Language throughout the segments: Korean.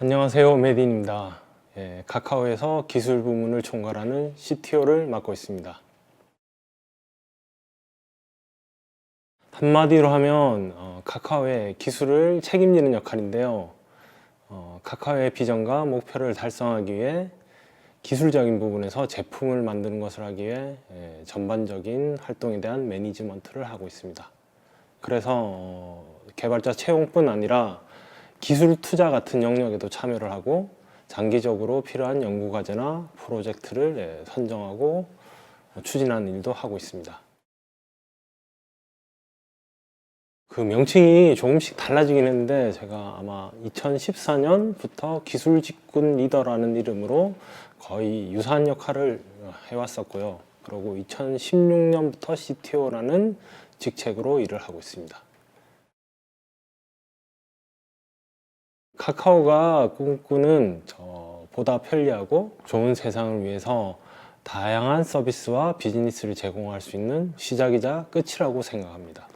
안녕하세요, 메딘입니다. 카카오에서 기술 부문을 총괄하는 CTO를 맡고 있습니다. 한마디로 하면 카카오의 기술을 책임지는 역할인데요. 카카오의 비전과 목표를 달성하기 위해 기술적인 부분에서 제품을 만드는 것을 하기 위해 전반적인 활동에 대한 매니지먼트를 하고 있습니다. 그래서 개발자 채용뿐 아니라 기술 투자 같은 영역에도 참여를 하고 장기적으로 필요한 연구과제나 프로젝트를 선정하고 추진하는 일도 하고 있습니다. 그 명칭이 조금씩 달라지긴 했는데 제가 아마 2014년부터 기술 직군 리더라는 이름으로 거의 유사한 역할을 해왔었고요. 그리고 2016년부터 CTO라는 직책으로 일을 하고 있습니다. 카카오가 꿈꾸는 보다 편리하고 좋은 세상을 위해서 다양한 서비스와 비즈니스를 제공할 수 있는 시작이자 끝이라고 생각합니다.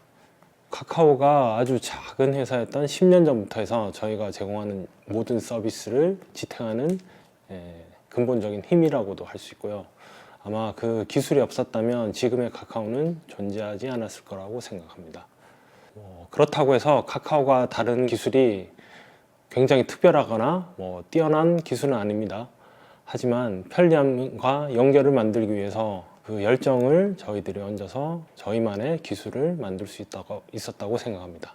카카오가 아주 작은 회사였던 10년 전부터 해서 저희가 제공하는 모든 서비스를 지탱하는 근본적인 힘이라고도 할 수 있고요. 아마 그 기술이 없었다면 지금의 카카오는 존재하지 않았을 거라고 생각합니다. 그렇다고 해서 카카오가 다른 기술이 굉장히 특별하거나 뛰어난 기술은 아닙니다. 하지만 편리함과 연결을 만들기 위해서 그 열정을 저희들이 얹어서 저희만의 기술을 만들 수 있었다고 생각합니다.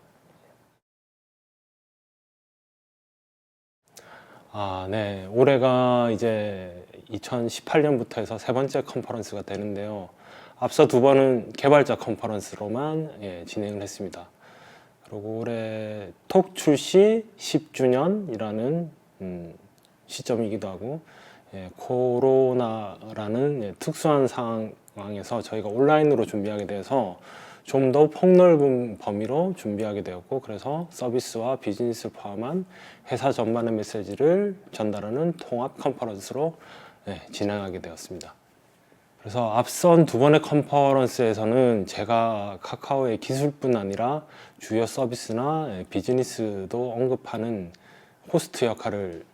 네. 올해가 이제 2018년부터 해서 세 번째 컨퍼런스가 되는데요. 앞서 두 번은 개발자 컨퍼런스로만 진행을 했습니다. 그리고 올해 톡 출시 10주년이라는 시점이기도 하고 코로나라는 특수한 상황에서 저희가 온라인으로 준비하게 돼서 좀 더 폭넓은 범위로 준비하게 되었고, 그래서 서비스와 비즈니스를 포함한 회사 전반의 메시지를 전달하는 통합 컨퍼런스로 진행하게 되었습니다. 그래서 앞선 두 번의 컨퍼런스에서는 제가 카카오의 기술뿐 아니라 주요 서비스나 비즈니스도 언급하는 호스트 역할을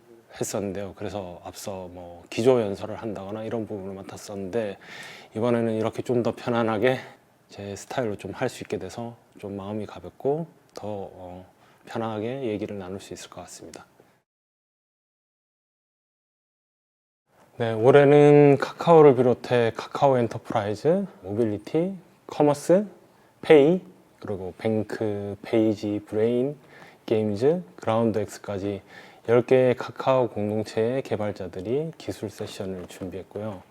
했었는데요. 그래서 앞서 기조 연설을 한다거나 이런 부분을 맡았었는데, 이번에는 이렇게 좀 더 편안하게 제 스타일로 좀 할 수 있게 돼서 좀 마음이 가볍고 더 편하게 얘기를 나눌 수 있을 것 같습니다. 네, 올해는 카카오를 비롯해 카카오 엔터프라이즈, 모빌리티, 커머스, 페이, 그리고 뱅크, 페이지, 브레인, 게임즈, 그라운드엑스까지 10개의 카카오 공동체의 개발자들이 기술 세션을 준비했고요.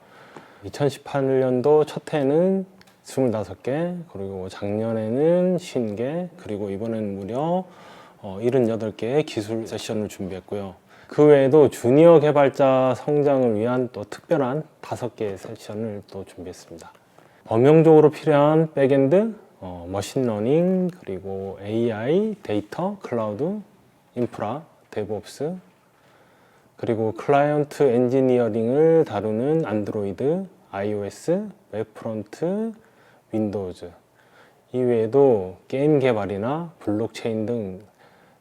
2018년도 첫 해는 25개, 그리고 작년에는 50개, 그리고 이번에는 무려 78개의 기술 세션을 준비했고요. 그 외에도 주니어 개발자 성장을 위한 또 특별한 5개의 세션을 또 준비했습니다. 범용적으로 필요한 백엔드, 머신러닝, 그리고 AI, 데이터, 클라우드, 인프라, 데브옵스, 그리고 클라이언트 엔지니어링을 다루는 안드로이드, iOS, 웹프론트, 윈도우즈, 이외에도 게임 개발이나 블록체인 등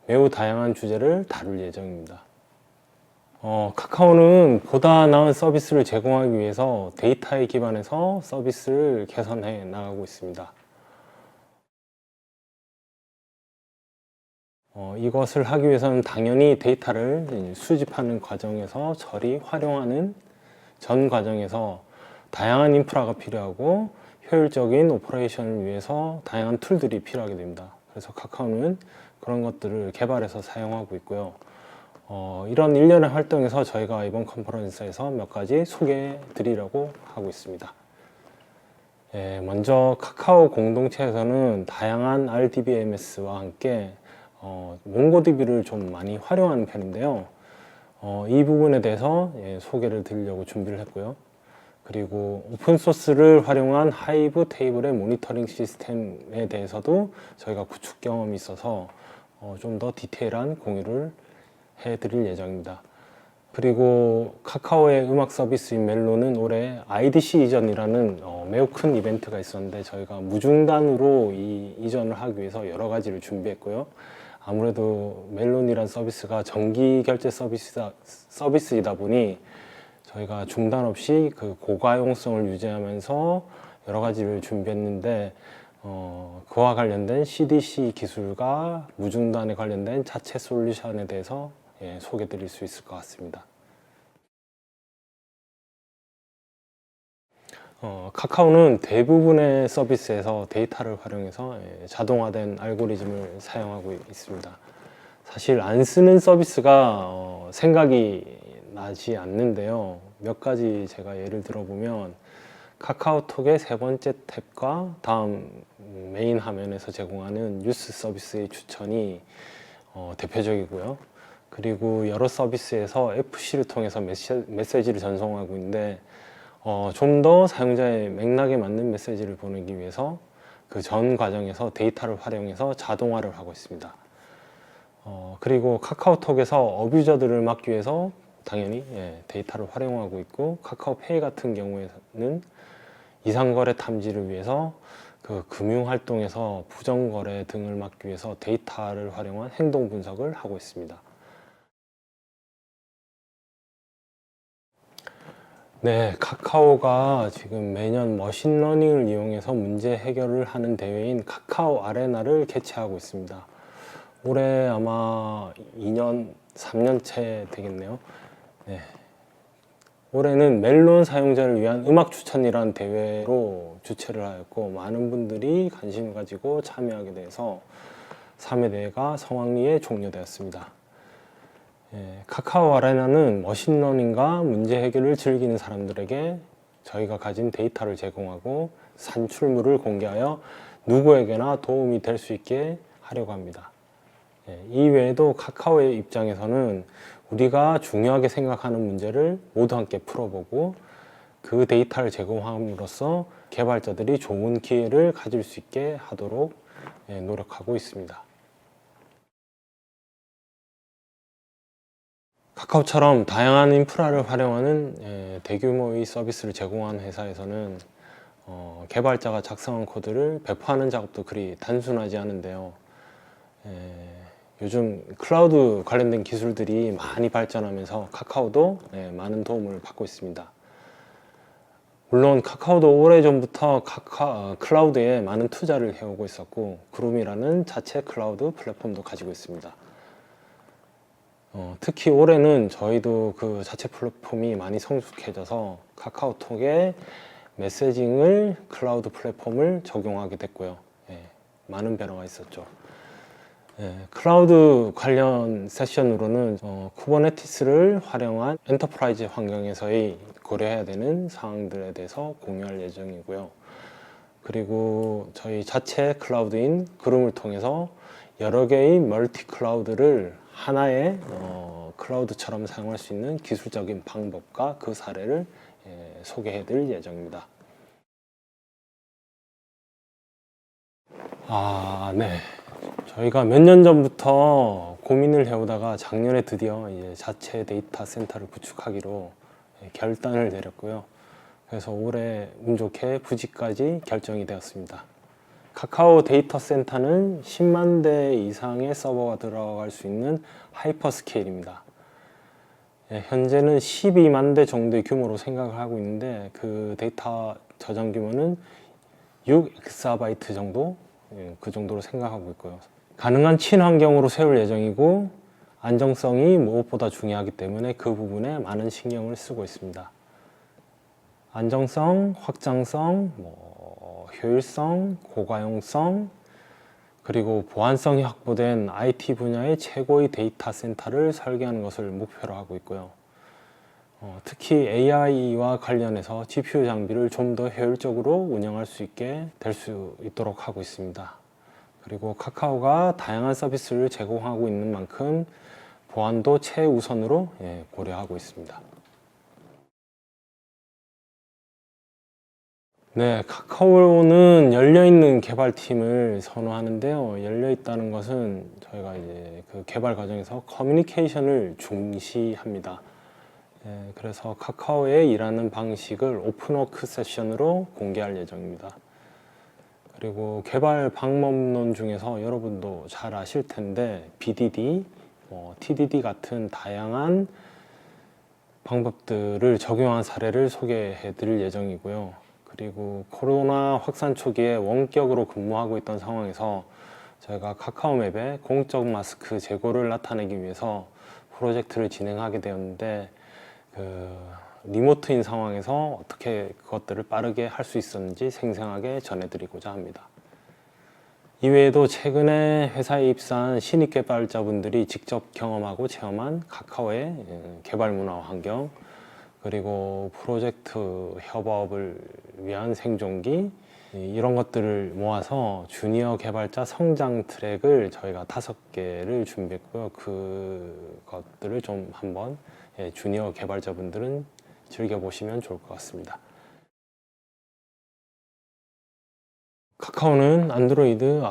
매우 다양한 주제를 다룰 예정입니다. 카카오는 보다 나은 서비스를 제공하기 위해서 데이터에 기반해서 서비스를 개선해 나가고 있습니다. 이것을 하기 위해서는 당연히 데이터를 수집하는 과정에서 처리, 활용하는 전 과정에서 다양한 인프라가 필요하고 효율적인 오퍼레이션을 위해서 다양한 툴들이 필요하게 됩니다. 그래서 카카오는 그런 것들을 개발해서 사용하고 있고요. 이런 일련의 활동에서 저희가 이번 컨퍼런스에서 몇 가지 소개해 드리려고 하고 있습니다. 먼저 카카오 공동체에서는 다양한 RDBMS와 함께 몽고DB를 좀 많이 활용하는 편인데요. 이 부분에 대해서 소개를 드리려고 준비를 했고요. 그리고 오픈소스를 활용한 하이브 테이블의 모니터링 시스템에 대해서도 저희가 구축 경험이 있어서 좀 더 디테일한 공유를 해드릴 예정입니다. 그리고 카카오의 음악 서비스인 멜론은 올해 IDC 이전이라는 매우 큰 이벤트가 있었는데 저희가 무중단으로 이 이전을 하기 위해서 여러 가지를 준비했고요. 아무래도 멜론이란 서비스가 정기 결제 서비스이다 보니 저희가 중단 없이 그 고가용성을 유지하면서 여러 가지를 준비했는데 그와 관련된 CDC 기술과 무중단에 관련된 자체 솔루션에 대해서 소개해 드릴 수 있을 것 같습니다. 카카오는 대부분의 서비스에서 데이터를 활용해서 자동화된 알고리즘을 사용하고 있습니다. 사실 안 쓰는 서비스가 생각이 나지 않는데요. 몇 가지 제가 예를 들어보면 카카오톡의 세 번째 탭과 다음 메인 화면에서 제공하는 뉴스 서비스의 추천이 대표적이고요. 그리고 여러 서비스에서 FC를 통해서 메시지를 전송하고 있는데 좀 더 사용자의 맥락에 맞는 메시지를 보내기 위해서 그 전 과정에서 데이터를 활용해서 자동화를 하고 있습니다. 그리고 카카오톡에서 어뷰저들을 막기 위해서 당연히 데이터를 활용하고 있고, 카카오페이 같은 경우에는 이상거래 탐지를 위해서 그 금융활동에서 부정거래 등을 막기 위해서 데이터를 활용한 행동 분석을 하고 있습니다. 네, 카카오가 지금 매년 머신러닝을 이용해서 문제 해결을 하는 대회인 카카오 아레나를 개최하고 있습니다. 올해 아마 2년, 3년째 되겠네요. 네. 올해는 멜론 사용자를 위한 음악 추천이라는 대회로 주최를 하였고, 많은 분들이 관심을 가지고 참여하게 돼서 3회 대회가 성황리에 종료되었습니다. 카카오 아레나는 머신러닝과 문제 해결을 즐기는 사람들에게 저희가 가진 데이터를 제공하고 산출물을 공개하여 누구에게나 도움이 될 수 있게 하려고 합니다. 이 외에도 카카오의 입장에서는 우리가 중요하게 생각하는 문제를 모두 함께 풀어보고 그 데이터를 제공함으로써 개발자들이 좋은 기회를 가질 수 있게 하도록 노력하고 있습니다. 카카오처럼 다양한 인프라를 활용하는 대규모의 서비스를 제공하는 회사에서는 개발자가 작성한 코드를 배포하는 작업도 그리 단순하지 않은데요. 요즘 클라우드 관련된 기술들이 많이 발전하면서 카카오도 많은 도움을 받고 있습니다. 물론 카카오도 오래전부터 클라우드에 많은 투자를 해오고 있었고, 그룸이라는 자체 클라우드 플랫폼도 가지고 있습니다. 특히 올해는 저희도 그 자체 플랫폼이 많이 성숙해져서 카카오톡에 메시징을 클라우드 플랫폼을 적용하게 됐고요. 많은 변화가 있었죠. 클라우드 관련 세션으로는 쿠버네티스를 활용한 엔터프라이즈 환경에서의 고려해야 되는 사항들에 대해서 공유할 예정이고요. 그리고 저희 자체 클라우드인 그룸을 통해서 여러 개의 멀티 클라우드를 하나의 클라우드처럼 사용할 수 있는 기술적인 방법과 그 사례를 소개해 드릴 예정입니다. 네. 저희가 몇 년 전부터 고민을 해오다가 작년에 드디어 이제 자체 데이터 센터를 구축하기로 결단을 내렸고요. 그래서 올해 운 좋게 부지까지 결정이 되었습니다. 카카오 데이터 센터는 10만 대 이상의 서버가 들어갈 수 있는 하이퍼스케일입니다. 현재는 12만 대 정도의 규모로 생각을 하고 있는데, 그 데이터 저장 규모는 6엑사바이트 정도, 그 정도로 생각하고 있고요. 가능한 친환경으로 세울 예정이고, 안정성이 무엇보다 중요하기 때문에 그 부분에 많은 신경을 쓰고 있습니다. 안정성, 확장성, 효율성, 고가용성, 그리고 보안성이 확보된 IT 분야의 최고의 데이터 센터를 설계하는 것을 목표로 하고 있고요. 특히 AI와 관련해서 GPU 장비를 좀 더 효율적으로 운영할 수 있게 될 수 있도록 하고 있습니다. 그리고 카카오가 다양한 서비스를 제공하고 있는 만큼 보안도 최우선으로 고려하고 있습니다. 네, 카카오는 열려있는 개발팀을 선호하는데요. 열려있다는 것은 저희가 이제 그 개발 과정에서 커뮤니케이션을 중시합니다. 그래서 카카오의 일하는 방식을 오픈워크 세션으로 공개할 예정입니다. 그리고 개발 방법론 중에서 여러분도 잘 아실 텐데 BDD, TDD 같은 다양한 방법들을 적용한 사례를 소개해 드릴 예정이고요. 그리고 코로나 확산 초기에 원격으로 근무하고 있던 상황에서 저희가 카카오맵에 공적 마스크 재고를 나타내기 위해서 프로젝트를 진행하게 되었는데 리모트인 상황에서 어떻게 그것들을 빠르게 할 수 있었는지 생생하게 전해드리고자 합니다. 이외에도 최근에 회사에 입사한 신입 개발자분들이 직접 경험하고 체험한 카카오의 개발 문화와 환경, 그리고 프로젝트 협업을 위한 생존기, 이런 것들을 모아서 주니어 개발자 성장 트랙을 저희가 5개를 준비했고요. 그것들을 좀 한번 주니어 개발자분들은 즐겨보시면 좋을 것 같습니다. 카카오는 안드로이드,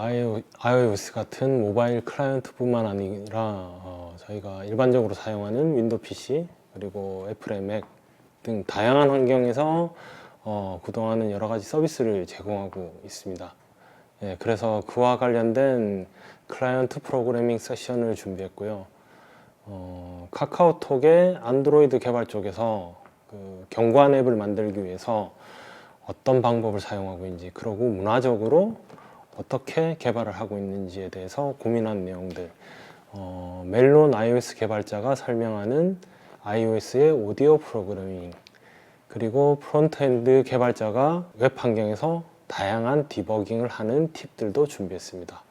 iOS 같은 모바일 클라이언트뿐만 아니라 저희가 일반적으로 사용하는 윈도우 PC 그리고 애플의 맥 등 다양한 환경에서 그동안은 여러 가지 서비스를 제공하고 있습니다. 그래서 그와 관련된 클라이언트 프로그래밍 세션을 준비했고요. 카카오톡의 안드로이드 개발 쪽에서 경관 앱을 만들기 위해서 어떤 방법을 사용하고 있는지, 그리고 문화적으로 어떻게 개발을 하고 있는지에 대해서 고민한 내용들, 멜론 iOS 개발자가 설명하는 iOS의 오디오 프로그래밍, 그리고 프론트엔드 개발자가 웹 환경에서 다양한 디버깅을 하는 팁들도 준비했습니다.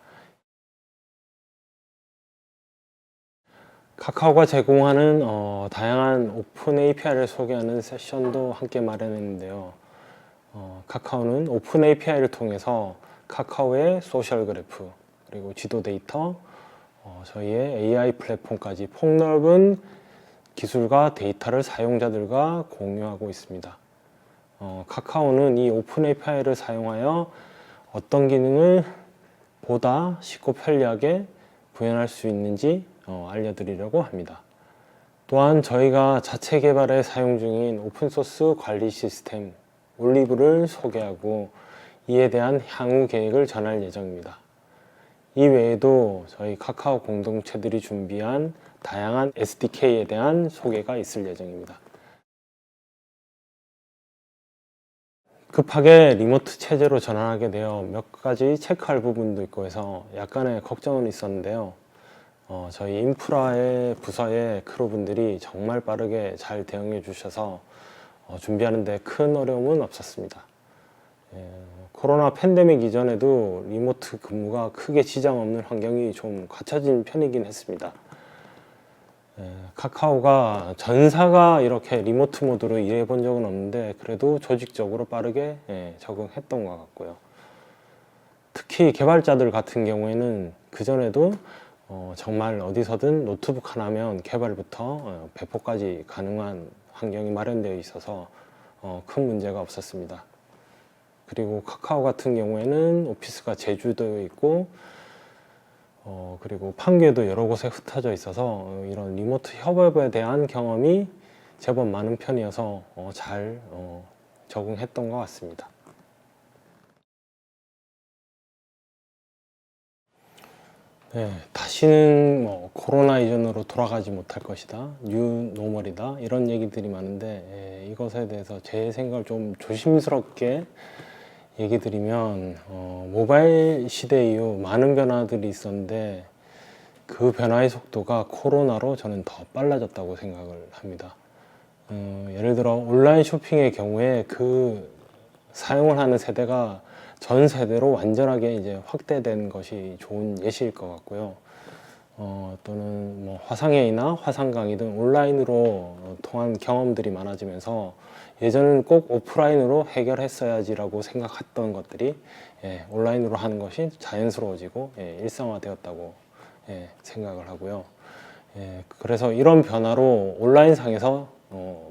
카카오가 제공하는 다양한 오픈 API를 소개하는 세션도 함께 마련했는데요. 카카오는 오픈 API를 통해서 카카오의 소셜 그래프, 그리고 지도 데이터, 저희의 AI 플랫폼까지 폭넓은 기술과 데이터를 사용자들과 공유하고 있습니다. 카카오는 이 오픈 API를 사용하여 어떤 기능을 보다 쉽고 편리하게 구현할 수 있는지 알려드리려고 합니다. 또한 저희가 자체 개발에 사용 중인 오픈소스 관리 시스템 올리브를 소개하고 이에 대한 향후 계획을 전할 예정입니다. 이 외에도 저희 카카오 공동체들이 준비한 다양한 SDK에 대한 소개가 있을 예정입니다. 급하게 리모트 체제로 전환하게 되어 몇 가지 체크할 부분도 있고 해서 약간의 걱정은 있었는데요. 저희 인프라의 부서의 크루분들이 정말 빠르게 잘 대응해 주셔서 준비하는 데 큰 어려움은 없었습니다. 코로나 팬데믹 이전에도 리모트 근무가 크게 지장 없는 환경이 좀 갖춰진 편이긴 했습니다. 카카오가 전사가 이렇게 리모트 모드로 일해 본 적은 없는데 그래도 조직적으로 빠르게 적응했던 것 같고요. 특히 개발자들 같은 경우에는 그전에도 정말 어디서든 노트북 하나면 개발부터 배포까지 가능한 환경이 마련되어 있어서 큰 문제가 없었습니다. 그리고 카카오 같은 경우에는 오피스가 제주도에 있고 그리고 판교에도 여러 곳에 흩어져 있어서 이런 리모트 협업에 대한 경험이 제법 많은 편이어서 잘 적응했던 것 같습니다. 다시는 코로나 이전으로 돌아가지 못할 것이다, 뉴 노멀이다, 이런 얘기들이 많은데 이것에 대해서 제 생각을 좀 조심스럽게 얘기 드리면 모바일 시대 이후 많은 변화들이 있었는데 그 변화의 속도가 코로나로 저는 더 빨라졌다고 생각을 합니다. 예를 들어 온라인 쇼핑의 경우에 그 사용을 하는 세대가 전 세대로 완전하게 이제 확대된 것이 좋은 예시일 것 같고요. 또는 뭐 화상회의나 화상강의 등 온라인으로 통한 경험들이 많아지면서 예전에는 꼭 오프라인으로 해결했어야지라고 생각했던 것들이 온라인으로 하는 것이 자연스러워지고 일상화되었다고 생각을 하고요. 그래서 이런 변화로 온라인상에서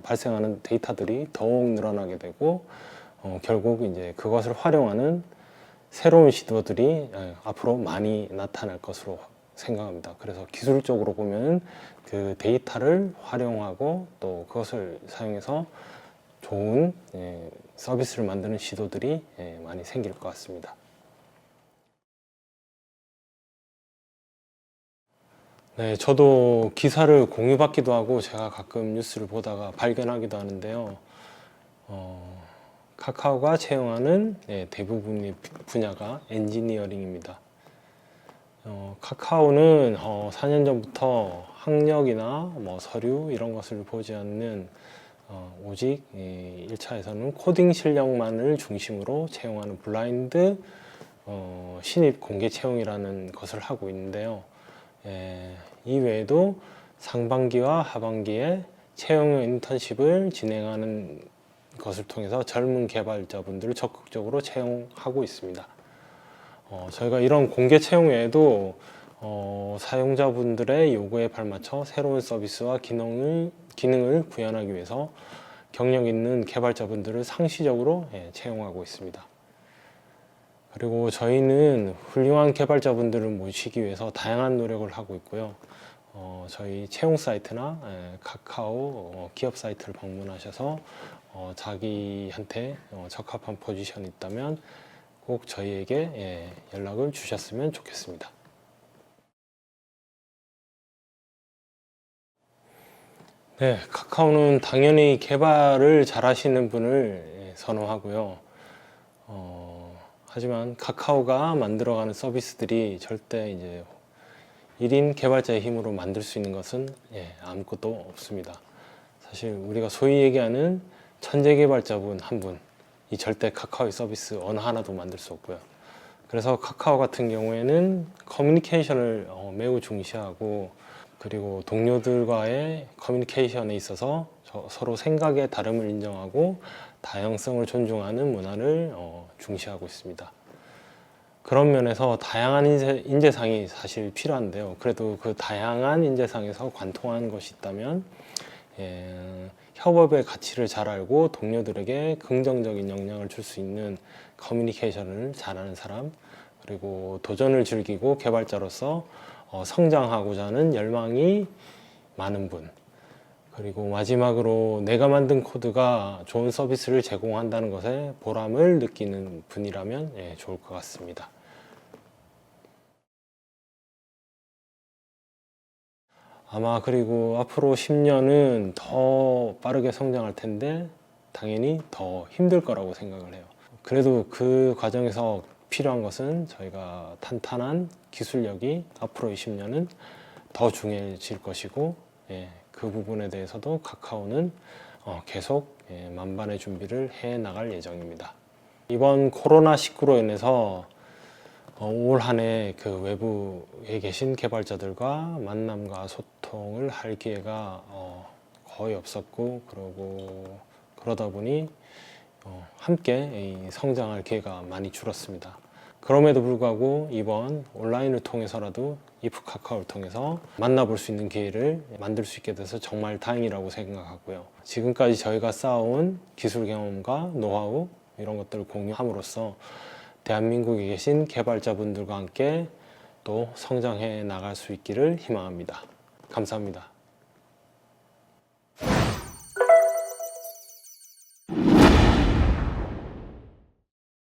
발생하는 데이터들이 더욱 늘어나게 되고 결국 이제 그것을 활용하는 새로운 시도들이 앞으로 많이 나타날 것으로 생각합니다. 그래서 기술적으로 보면 그 데이터를 활용하고 또 그것을 사용해서 좋은 서비스를 만드는 시도들이 많이 생길 것 같습니다. 네, 저도 기사를 공유받기도 하고 제가 가끔 뉴스를 보다가 발견하기도 하는데요. 카카오가 채용하는 대부분의 분야가 엔지니어링입니다. 카카오는 4년 전부터 학력이나 뭐 서류 이런 것을 보지 않는 오직 1차에서는 코딩 실력만을 중심으로 채용하는 블라인드 신입 공개 채용이라는 것을 하고 있는데요. 이 외에도 상반기와 하반기에 채용 인턴십을 진행하는 것을 통해서 젊은 개발자분들을 적극적으로 채용하고 있습니다. 저희가 이런 공개 채용 외에도 사용자분들의 요구에 발맞춰 새로운 서비스와 기능을 구현하기 위해서 경력 있는 개발자분들을 상시적으로 채용하고 있습니다. 그리고 저희는 훌륭한 개발자분들을 모시기 위해서 다양한 노력을 하고 있고요. 저희 채용 사이트나 카카오 기업 사이트를 방문하셔서 자기한테 적합한 포지션이 있다면 꼭 저희에게 연락을 주셨으면 좋겠습니다. 네, 카카오는 당연히 개발을 잘하시는 분을 선호하고요. 하지만 카카오가 만들어가는 서비스들이 절대 이제 1인 개발자의 힘으로 만들 수 있는 것은 아무것도 없습니다. 사실 우리가 소위 얘기하는 천재 개발자분 한 분, 이 절대 카카오의 서비스 어느 하나도 만들 수 없고요. 그래서 카카오 같은 경우에는 커뮤니케이션을 매우 중시하고, 그리고 동료들과의 커뮤니케이션에 있어서 서로 생각의 다름을 인정하고 다양성을 존중하는 문화를 중시하고 있습니다. 그런 면에서 다양한 인재상이 사실 필요한데요. 그래도 그 다양한 인재상에서 관통하는 것이 있다면 협업의 가치를 잘 알고 동료들에게 긍정적인 영향을 줄 수 있는 커뮤니케이션을 잘하는 사람, 그리고 도전을 즐기고 개발자로서 성장하고자 하는 열망이 많은 분, 그리고 마지막으로 내가 만든 코드가 좋은 서비스를 제공한다는 것에 보람을 느끼는 분이라면 좋을 것 같습니다. 아마 그리고 앞으로 10년은 더 빠르게 성장할 텐데 당연히 더 힘들 거라고 생각을 해요. 그래도 그 과정에서 필요한 것은 저희가 탄탄한 기술력이 앞으로 20년은 더 중요해질 것이고, 그 부분에 대해서도 카카오는 계속 만반의 준비를 해 나갈 예정입니다. 이번 코로나19로 인해서 올 한 해 그 외부에 계신 개발자들과 만남과 소통을 할 기회가 거의 없었고, 그러다 보니 함께 성장할 기회가 많이 줄었습니다. 그럼에도 불구하고 이번 온라인을 통해서라도 이프 카카오를 통해서 만나볼 수 있는 기회를 만들 수 있게 돼서 정말 다행이라고 생각하고요. 지금까지 저희가 쌓아온 기술 경험과 노하우 이런 것들을 공유함으로써 대한민국에 계신 개발자분들과 함께 또 성장해 나갈 수 있기를 희망합니다. 감사합니다.